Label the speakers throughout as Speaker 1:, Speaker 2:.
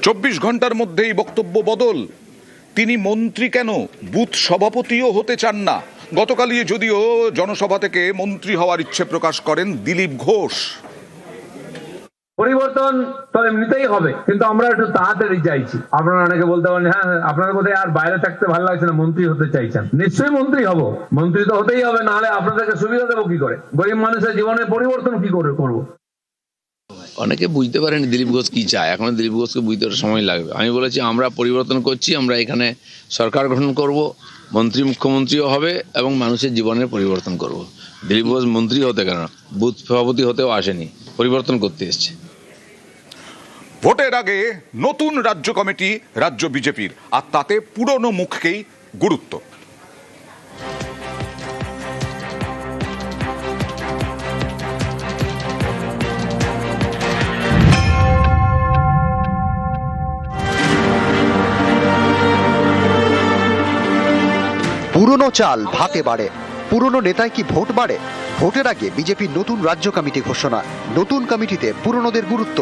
Speaker 1: 24 ঘন্টার মধ্যেই বক্তব্য বদল। তিনি মন্ত্রী কেন, বুথ সভাপতিও হতে চান না। গতকালই যদিও জনসভা থেকে মন্ত্রী হওয়ার ইচ্ছে প্রকাশ করেন দিলীপ ঘোষ।
Speaker 2: পরিবর্তন তো এমনিতেই হবে, কিন্তু আমরা একটু তাড়াতাড়ি চাইছি। আপনারা অনেকে বলতে পারেন, হ্যাঁ আপনাদের বোধহয় আর বাইরে থাকতে ভালো লাগছে না, মন্ত্রী হতে চাইছেন। নিশ্চয়ই মন্ত্রী হব, মন্ত্রী তো হতেই হবে, নাহলে আপনাদেরকে সুবিধা দেবো কি করে? গরিব মানুষের জীবনের পরিবর্তন কি করে করবো?
Speaker 3: অনেকে বুঝতে পারেনি দিলীপ ঘোষ কি চায়, এখন দিলীপ ঘোষকে বুঝতে সময় লাগবে। আমি বলেছি আমরা পরিবর্তন করছি, আমরা এখানে সরকার গঠন করব, মন্ত্রী মুখ্যমন্ত্রীও হবে এবং মানুষের জীবনের পরিবর্তন করব। দিলীপ ঘোষ মন্ত্রী হতে কেন, বুথ সভাপতি হতেও আসেনি, পরিবর্তন করতে এসছে।
Speaker 1: ভোটের আগে নতুন রাজ্য কমিটি রাজ্য বিজেপির, আর তাতে পুরনো মুখকেই গুরুত্ব।
Speaker 4: পুরনো চাল ভাতে বাড়ে, পুরনো নেতায় কি ভোট বাড়ে? ভোটের আগে বিজেপির নতুন রাজ্য কমিটি ঘোষণা, নতুন কমিটিতে পুরনোদের গুরুত্ব।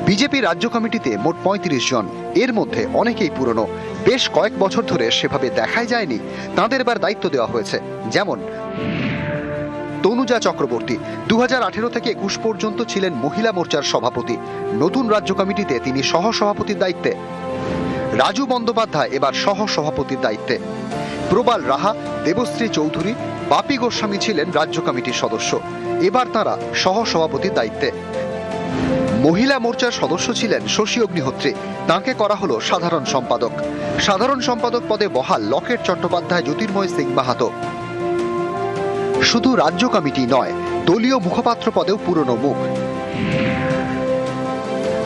Speaker 4: বিজেপি রাজ্য কমিটিতে মোট 35 জন, এর মধ্যে অনেকেই পুরনো, বেশ কয়েক বছর ধরে সেভাবে দেখাই যায়নি। তাঁদের এবার দায়িত্ব দেওয়া হয়েছে, যেমন তনুজা চক্রবর্তী 2018 থেকে 21 পর্যন্ত ছিলেন মহিলা মোর্চার সভাপতি, নতুন রাজ্য কমিটিতে তিনি সহ সভাপতির দায়িত্বে। রাজু বন্দ্যোপাধ্যায় এবার সহ সভাপতির দায়িত্বে। প্রবাল রাহা, দেবশ্রী চৌধুরী, বাপি গোস্বামী ছিলেন রাজ্য কমিটির সদস্য, এবার তাঁরা সহ সভাপতির দায়িত্বে। মহিলা মোর্চার সদস্য ছিলেন শশী অগ্নিহোত্রী, তাঁকে করা হলো সাধারণ সম্পাদক। সাধারণ সম্পাদক পদে বহাল লকেট চট্টোপাধ্যায়, জ্যোতির্ময় সিং মাহাতো। শুধু রাজ্য কমিটি নয়, দলীয় মুখপাত্র পদেও পুরনো মুখ।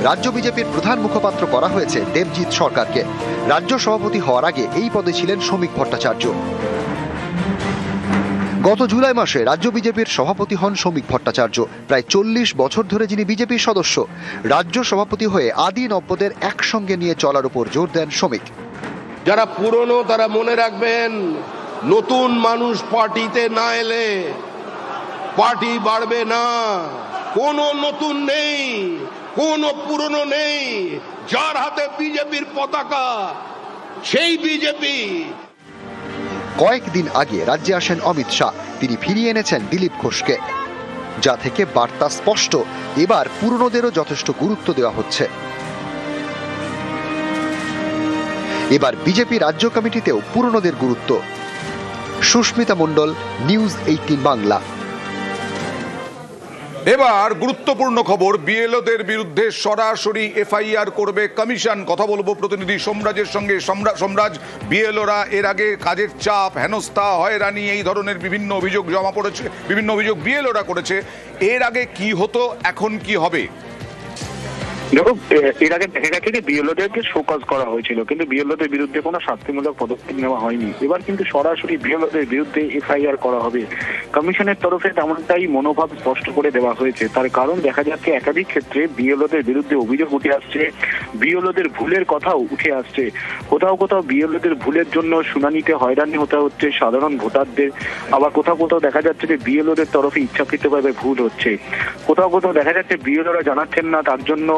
Speaker 4: রাজ্য বিজেপির প্রধান মুখপাত্র করা হয়েছে দেবজিৎ সরকারকে। রাজ্য সভাপতি হওয়ার আগে এই পদে ছিলেন শ্রমিক ভট্টাচার্য। গত জুলাই মাসে রাজ্য বিজেপির সভাপতি হন শ্রমিক ভট্টাচার্য। প্রায় 40 বছর ধরে যিনি বিজেপির সদস্য, রাজ্য সভাপতি হয়ে আদি নব্যদের একসঙ্গে নিয়ে চলার উপর জোর দেন শ্রমিক।
Speaker 5: যারা পুরনো তারা মনে রাখবেন, নতুন মানুষ পার্টিতে না এলে পার্টি বাড়বে না। কোনো নতুন নেই, কোনো পুরনো নেই, যার হাতে বিজেপির পতাকা সেই বিজেপি।
Speaker 4: কয়েকদিন আগে রাজ্যে আসেন অমিত শাহ, তিনি ফিরিয়ে এনেছেন দিলীপ ঘোষকে, যা থেকে বার্তা স্পষ্ট, এবার পুরনোদেরও যথেষ্ট গুরুত্ব দেওয়া হচ্ছে। এবার বিজেপি রাজ্য কমিটিতেও পুরনোদের গুরুত্ব। সুস্মিতা মণ্ডল, নিউজ 18 বাংলা।
Speaker 1: এবার গুরুত্বপূর্ণ খবর, বিএলওদের বিরুদ্ধে সরাসরি এফআইআর করবে কমিশন। কথা বলবো প্রতিনিধি সোমরাজের সঙ্গে। সোমরাজ, বিএলওরা এর আগে কাজের চাপ, হেনস্থা, হয়রানি, এই ধরনের বিভিন্ন অভিযোগ জমা পড়েছে, বিভিন্ন অভিযোগ বিএলওরা করেছে। এর আগে কি হতো, এখন কি হবে?
Speaker 6: দেখো, এর আগে দেখা গেছে যে বিএলওদেরকে শোকজ করা হয়েছিল, কিন্তু বিএলওদের বিরুদ্ধে কোনো শাস্তিমূলক পদক্ষেপ নেওয়া হয়নি। এবার কিন্তু সরাসরি বিএলওদের বিরুদ্ধে এফআইআর করা হবে। কমিশনের তরফে তেমনটাই মনোভাব স্পষ্ট করে দেওয়া হয়েছে। তার কারণ দেখা যাচ্ছে একাধিক ক্ষেত্রে বিএলওদের বিরুদ্ধে অভিযোগ উঠে আসছে, বিএলওদের ভুলের কথাও উঠে আসছে। কোথাও কোথাও বিএলওদের ভুলের জন্য শুনানিতে হয়রানি হতে হচ্ছে সাধারণ ভোটারদের, আবার কোথাও কোথাও দেখা যাচ্ছে যে বিএলওদের তরফে ইচ্ছাকৃতভাবে ভুল হচ্ছে। কোথাও কোথাও দেখা যাচ্ছে বিএলওরা জানাচ্ছেন না, তার জন্য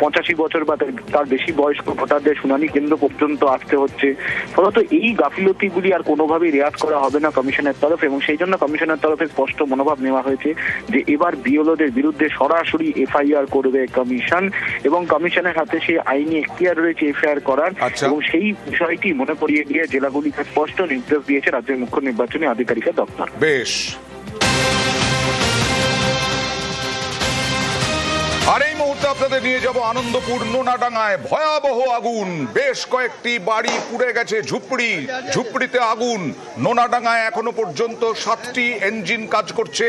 Speaker 6: 85 বছর বা তার বেশি বয়স্ক ভোটারদের শুনানি কেন্দ্র পর্যন্ত আসতে হচ্ছে। ফলত এই গাফিলতিগুলি আর কোনোভাবেই রেয়াত করা হবে না কমিশনের তরফে, এবং সেই জন্য কমিশনের তরফে স্পষ্ট মনোভাব নেওয়া হয়েছে যে এবার বিএলওদের বিরুদ্ধে সরাসরি এফআইআর করবে কমিশন, এবং কমিশনের হাতে সেই আইনি এখতিয়ার রয়েছে এফআইআর করার। এবং সেই বিষয়টি মনে করিয়ে দিয়ে জেলাগুলিকে স্পষ্ট নির্দেশ দিয়েছে রাজ্যের মুখ্য নির্বাচনী আধিকারিকের দপ্তর।
Speaker 1: বেশ। আর এই মুহূর্তে আপনাদের নিয়ে যাব আনন্দপুর নোনাডাঙ্গায়। ভয়াবহ আগুন, বেশ কয়েকটি বাড়ি পুড়ে গেছে, ঝুপড়িতে আগুন। নোনাডাঙ্গায় এখনো পর্যন্ত 7টি ইঞ্জিন কাজ করছে,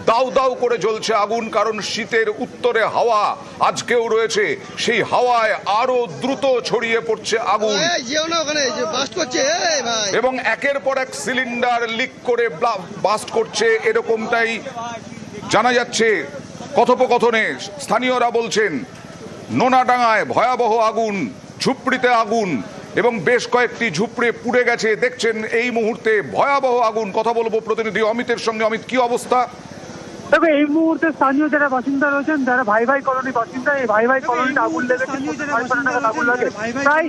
Speaker 1: দাউ দাউ করে জ্বলছে আগুন, কারণ শীতের উত্তরে হাওয়া আজকেও রয়েছে। সেই হাওয়ায় আরো দ্রুত ছড়িয়ে পড়ছে আগুন, এবং একের পর এক সিলিন্ডার লিক করে বাস্ট করছে, এরকমটাই জানা যাচ্ছে কথোপকথনে। স্থানীয়রা বলছেন নোনাডাঙ্গায় ভয়াবহ আগুন, ঝুপড়িতে আগুন, এবং বেশ কয়েকটি ঝুপড়ি পুড়ে গেছে। দেখছেন এই মুহূর্তে ভয়াবহ আগুন। কথা বলবো প্রতিনিধি অমিতের সঙ্গে। অমিত, কি অবস্থা?
Speaker 7: তবে এই মুহূর্তে স্থানীয় যারা বাসিন্দা রয়েছেন, যারা ভাই ভাই কলোনি বাসিন্দা, এই ভাই ভাই কলোনিতে আগুন লেগেছে, আগুন লাগে প্রায়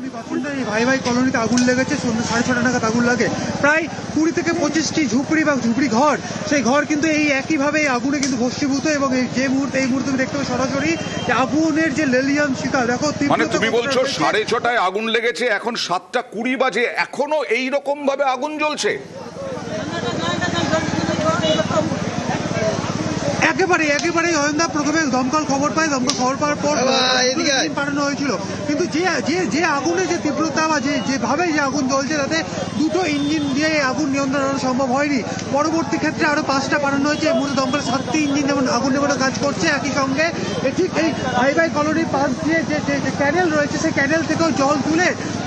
Speaker 8: ভাই ভাই কলোনিতে আগুন লেগেছে, সন্ধ্যে 6:30 নাগাদ আগুন লাগে। প্রায় 20 থেকে 25টি ঝুপড়ি বা ঝুপড়ি ঘর, সেই ঘর কিন্তু এই একইভাবে এই আগুনে কিন্তু ভস্মীভূত। এবং এই মুহূর্তে তুমি দেখতে পাচ্ছ সরাসরি যে আগুনের যে লেলিয়ান শিখা, দেখো
Speaker 1: মানে তুমি বলছো 6:30টায় আগুন লেগেছে, এখন 7:20 বাজে, এখনো এই রকম ভাবে আগুন জ্বলছে?
Speaker 8: একেবারে অয়নদা প্রথমে দমকল খবর পাওয়ার পর পাঠানো হয়েছিল, কিন্তু যে আগুনের যে তীব্রতা বা যেভাবে যে আগুন জ্বলছে, তাতে দুটো ইঞ্জিন দিয়ে আগুন নিয়ন্ত্রণ করা সম্ভব হয়নি। পরবর্তী ক্ষেত্রে আরো 5টা পাঠানো হয়েছে। এই মুহূর্তে দমকল 7টি ইঞ্জিন যেমন আগুন নেভানোর কাজ করছে, একই সঙ্গে ঠিক এই ভাই ভাই কলোনির পাশ দিয়ে যে ক্যানেল রয়েছে, সেই ক্যানেল থেকেও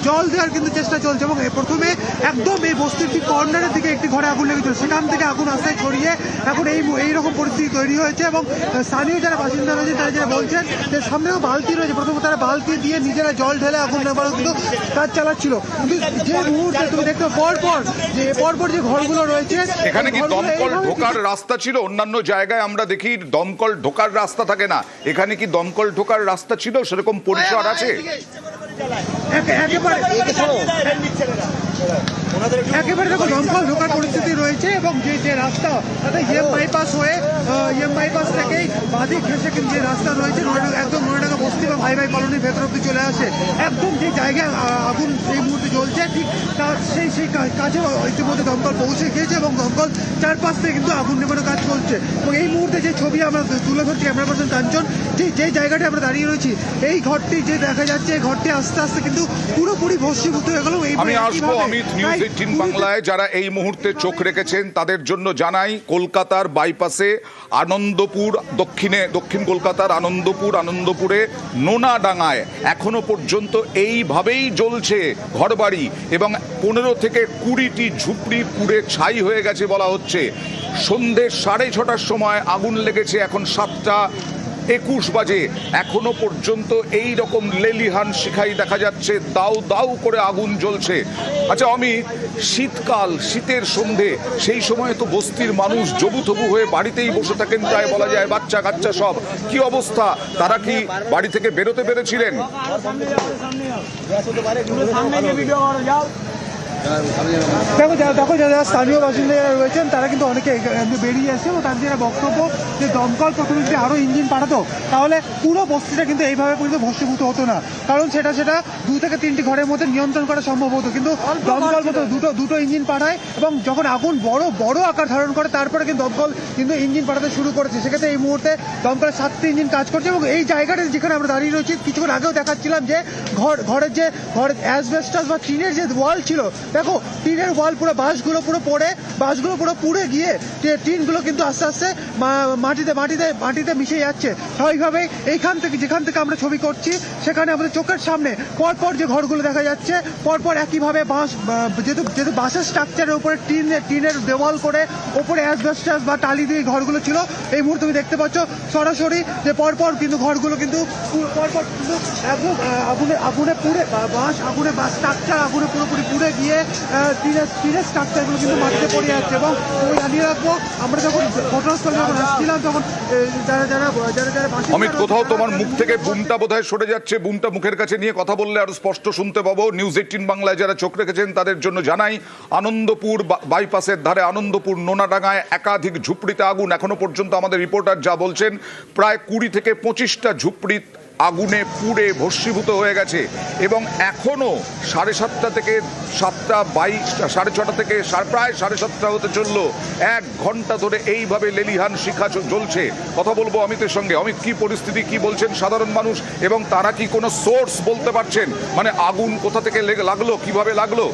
Speaker 8: জল দেওয়ার কিন্তু চেষ্টা চলছে। এবং প্রথমে একদম এই বস্তির ঠিক কর্নারের দিকে একটি ঘরে আগুন লেগেছিল, সেখান থেকে আগুন আস্তে ছড়িয়ে এখন এইরকম পরিস্থিতি তৈরি হয়েছে। এবং স্থানীয় যারা বাসিন্দা রয়েছে তারা যারা বলছেন যে সামনেও বালতি রয়েছে, প্রথমে তারা বালতি দিয়ে নিজেরা জল ঢেলে আগুন নেভানোর কিন্তু কাজ চালাচ্ছিল। কিন্তু যে মুহূর্তে তুমি দেখতে পরপর যে ঘরগুলো রয়েছে,
Speaker 1: এখানে কি দমকল ঢোকার রাস্তা ছিল? অন্যান্য জায়গায় আমরা দেখি দমকল ঢোকার রাস্তা থাকে না, এখানে কি দমকল ঢোকার রাস্তা ছিল? সেরকম পরিসর আছে?
Speaker 8: একেবারে দেখো দমকল ঢোকার পরিস্থিতি রয়েছে। এবং যে রাস্তা, তাতে ইএম বাইপাস থেকেই বাদিক ঘেসে কিন্তু যে রাস্তা রয়েছে, একদম নয়ডাঙ্গা বস্তি বা ভাই ভাই কলোনির ভেতর অব্দি চলে আসে। একদম যে জায়গায় আগুন এই মুহূর্তে জ্বলছে, ঠিক সেই কাজে ইতিমধ্যে দমকল পৌঁছে গিয়েছে এবং দমকল চারপাশ থেকে কিন্তু আগুন নেভানোর কাজ চলছে। এবং এই মুহূর্তে যে ছবি আমরা তুলে ধরছি ক্যামেরা পার্সন কাঞ্চন, যে জায়গাটা আমরা দাঁড়িয়ে রয়েছি, এই ঘরটি যে দেখা যাচ্ছে, এই ঘরটি আস্তে আস্তে কিন্তু পুরোপুরি ভস্মীভূত হয়ে গেল।
Speaker 1: আমি আসবো অমিত, নিউজ 18 বাংলায় যারা এই মুহূর্তে চোখ রেখেছেন তাদের জন্য জানাই, কলকাতার বাইপাসে আনন্দপুর, দক্ষিণ কলকাতার আনন্দপুরে নোনাডাঙ্গায় এখনো পর্যন্ত এইভাবেই জ্বলছে ঘরবাড়ি, এবং 15 থেকে 20টি ঝুপড়ি পুড়ে ছাই হয়ে গেছে বলা হচ্ছে। সন্ধ্যে 6:30টার সময় আগুন লেগেছে, এখন 7:21 বাজে, এখনো পর্যন্ত এই রকম লেলিহান শিখাই দেখা যাচ্ছে, দাউ দাউ করে আগুন জ্বলছে। আচ্ছা অমিত, শীতের সন্ধে, সেই সময় তো বস্তির মানুষ জবুথবু হয়ে বাড়িতেই বসে থাকেন, প্রায় বলা যায় বাচ্চা কাচ্চা সব। কি অবস্থা? তারা কি বাড়ি থেকে বেরোতে পেরেছিলেন?
Speaker 8: দেখো যারা স্থানীয় বাসিন্দা যারা রয়েছেন, তারা কিন্তু অনেকে বেরিয়ে আসছে এবং তাদের যারা বক্তব্য যে দমকল প্রথমে যদি আরো ইঞ্জিন পাঠাতো, তাহলে পুরো বস্তিটা কিন্তু এইভাবে কিন্তু ভস্মীভূত হতো না। কারণ সেটা 2 থেকে 3টি ঘরের মধ্যে নিয়ন্ত্রণ করা সম্ভব হতো। কিন্তু দমকল মতো দুটো ইঞ্জিন পাঠায়, এবং যখন আগুন বড় আকার ধারণ করে, তারপরে কিন্তু দমকল কিন্তু ইঞ্জিন পাঠাতে শুরু করেছে। সেক্ষেত্রে এই মুহূর্তে দমকলের 7টি ইঞ্জিন কাজ করছে। এবং এই জায়গাটা যেখানে আমরা দাঁড়িয়ে রয়েছি, কিছুক্ষণ আগেও দেখাচ্ছিলাম যে ঘরের অ্যাসবেস্টস বা টিনের যে ওয়াল ছিল, দেখো টিনের ওয়াল পুরো বাঁশগুলো পুরো পুড়ে গিয়ে টিনগুলো কিন্তু আস্তে আস্তে মাটিতে মিশে যাচ্ছে। স্বাভাবিকভাবে যেখান থেকে আমরা ছবি করছি, সেখানে আমাদের চোখের সামনে পরপর যে ঘরগুলো দেখা যাচ্ছে, পরপর একইভাবে যেহেতু বাঁশের স্ট্রাকচারের উপরে টিনের দেওয়াল করে ওপরে অ্যাসবেস্টস বা টালি দিয়ে ঘরগুলো ছিল, এই মুহূর্তে তুমি দেখতে পাচ্ছ সরাসরি যে পরপর কিন্তু ঘরগুলো কিন্তু পরপর কিন্তু একদম আগুনে পুড়ে বাঁশ স্ট্রাকচার আগুনে পুরোপুরি পুড়ে গিয়ে টিনের স্ট্রাকচারগুলো কিন্তু মাটিতে পড়ে যাচ্ছে। এবং জানিয়ে রাখবো, আমরা যখন ঘটনাস্থলে আসছিলাম, তখন যারা
Speaker 1: অমিত, কোথাও তোমার মুখ থেকে বুমটা বোধহয় সরে যাচ্ছে, বুমটা মুখের কাছে নিয়ে কথা বললে আরো স্পষ্ট শুনতে পাবো। নিউজ 18 বাংলায় যারা চোখ রেখেছেন তাদের জন্য জানাই, আনন্দপুর বাইপাসের ধারে আনন্দপুর নোনাডাঙ্গায় একাধিক ঝুপড়িতে আগুন। এখনো পর্যন্ত আমাদের রিপোর্টার যা বলছেন, প্রায় 20 থেকে 25টা ঝুপড়ি আগুনে পুড়ে ভস্মীভূত হয়ে গেছে। এবং এখনো 7:30 থেকে 7:22, 6:30 থেকে প্রায় 7:30 হতে চললো, 1 ঘন্টা ধরে এইভাবে লেলিহান শিখা জ্বলছে। কথা বলবো অমিতের সঙ্গে। অমিত, কি পরিস্থিতি, কি বলছেন সাধারণ মানুষ, এবং তারা কি কোনো সোর্স বলতে পারছেন, মানে আগুন কোথা থেকে লাগলো, কিভাবে লাগলো?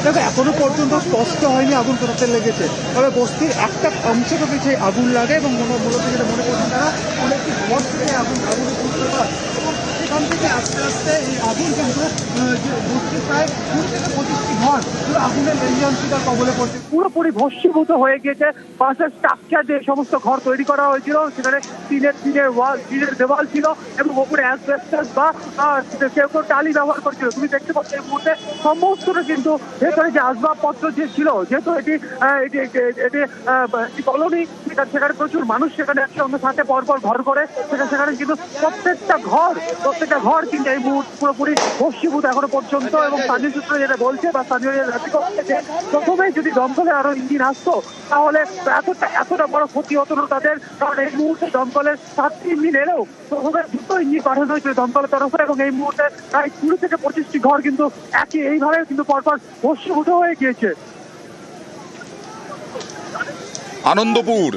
Speaker 8: দেখো এখনো পর্যন্ত স্পষ্ট হয়নি আগুন কোথাতে লেগেছে, তবে বস্তির একটা অংশ থেকে সেই আগুন লাগে এবং মূলত যেটা মনে করছেন তারা অনেকটি ঘর থেকে আগুন বুঝতে পারে। এবং সেখান থেকে আস্তে আস্তে এই আগুন কিন্তু প্রায় 20-25টি ঘর পুরো আগুনের লেঞ্জান্সিকার কবলে পড়ছে, পুরোপুরি ভস্মীভূত হয়ে গিয়েছে। বাসের স্ট্রাকচার যে সমস্ত ঘর তৈরি করা হয়েছিল সেখানে টিনের দেওয়াল ছিল এবং ওপরে অ্যাসবেস্টস বা কেউ কেউ টালি ব্যবহার করছিল। তুমি দেখতে পাচ্ছ এই মুহূর্তে সমস্তটা কিন্তু ভেতরে যে আসবাবপত্র যে ছিল, যেহেতু এটি কলোনি, সেখানে প্রচুর মানুষ সেখানে একসঙ্গে সাথে পরপর ঘর করে সেখানে কিন্তু প্রত্যেকটা ঘর কিন্তু এই মুহূর্তে পুরোপুরি ভস্মীভূত এখনো পর্যন্ত। এবং স্থানীয় সূত্রে যেটা বলছে বা স্থানীয় প্রথমে যদি দমকলের আরো ইঞ্জিন আসতো তাহলে এতটা বড় ক্ষতি হতো না তাদের, কারণ এই মুহূর্তে দমকলের 7টি ইঞ্জিন এলেও প্রথমে 2টো ইঞ্জিন পাঠানো হয়েছিল দমকলের তরফে এবং এই মুহূর্তে প্রায় 20-25টি ঘর কিন্তু এইভাবে কিন্তু পরপর ভস্মীভূত হয়ে গিয়েছে।
Speaker 1: আনন্দপুর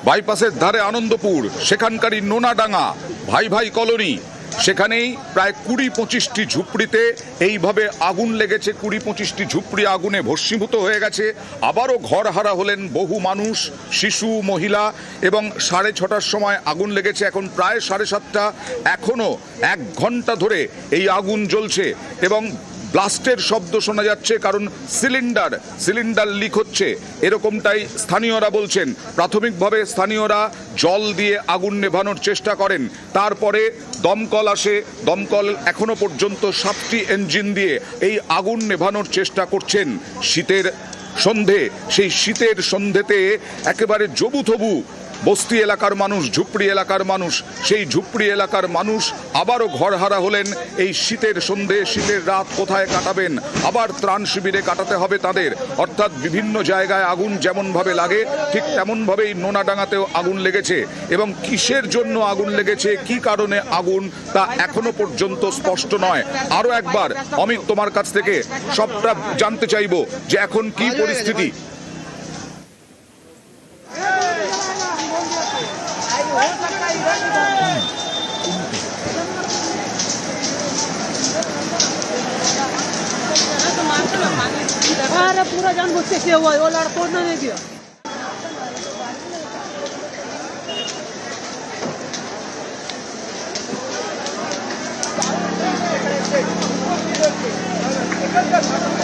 Speaker 1: বাইপাসের ধারে আনন্দপুর, সেখানকারই নোনাডাঙ্গা ভাই কলোনি, সেখানেই প্রায় 20-25টি ঝুপড়িতে এইভাবে আগুন লেগেছে। 20-25টি ঝুপড়ি আগুনে ভস্মীভূত হয়ে গেছে। আবারও ঘর হারা হলেন বহু মানুষ, শিশু, মহিলা। এবং 6:30টার সময় আগুন লেগেছে, এখন প্রায় 7:30টা। এখনও 1 ঘন্টা ধরে এই আগুন জ্বলছে এবং ব্লাস্টের শব্দ শোনা যাচ্ছে, কারণ সিলিন্ডার লিক হচ্ছে, এরকমটাই স্থানীয়রা বলছেন। প্রাথমিকভাবে স্থানীয়রা জল দিয়ে আগুন নেভানোর চেষ্টা করেন, তারপরে দমকল আসে। দমকল এখনো পর্যন্ত 7টি ইঞ্জিন দিয়ে এই আগুন নেভানোর চেষ্টা করছেন। শীতের সন্ধে, সেই শীতের সন্ধেতে একেবারে জবুথবু বস্তি এলাকার মানুষ, ঝুপড়ি এলাকার মানুষ, সেই ঝুপড়ি এলাকার মানুষ আবারও ঘরহারা হলেন। এই শীতের সন্ধে, শীতের রাত কোথায় কাটাবেন? আবার ত্রাণ শিবিরে কাটাতে হবে তাদের। অর্থাৎ বিভিন্ন জায়গায় আগুন যেমনভাবে লাগে ঠিক তেমনভাবেই নোনাডাঙ্গাতেও আগুন লেগেছে এবং কিসের জন্য আগুন লেগেছে, কি কারণে আগুন, তা এখনো পর্যন্ত স্পষ্ট নয়। আরও একবার অমিত, তোমার কাছ থেকে সবটা জানতে চাইবো যে এখন কি পরিস্থিতি।
Speaker 9: अरे पूरा जान बुझ से हुआ वो लड़कों ने नहीं दिया।
Speaker 8: Thank you.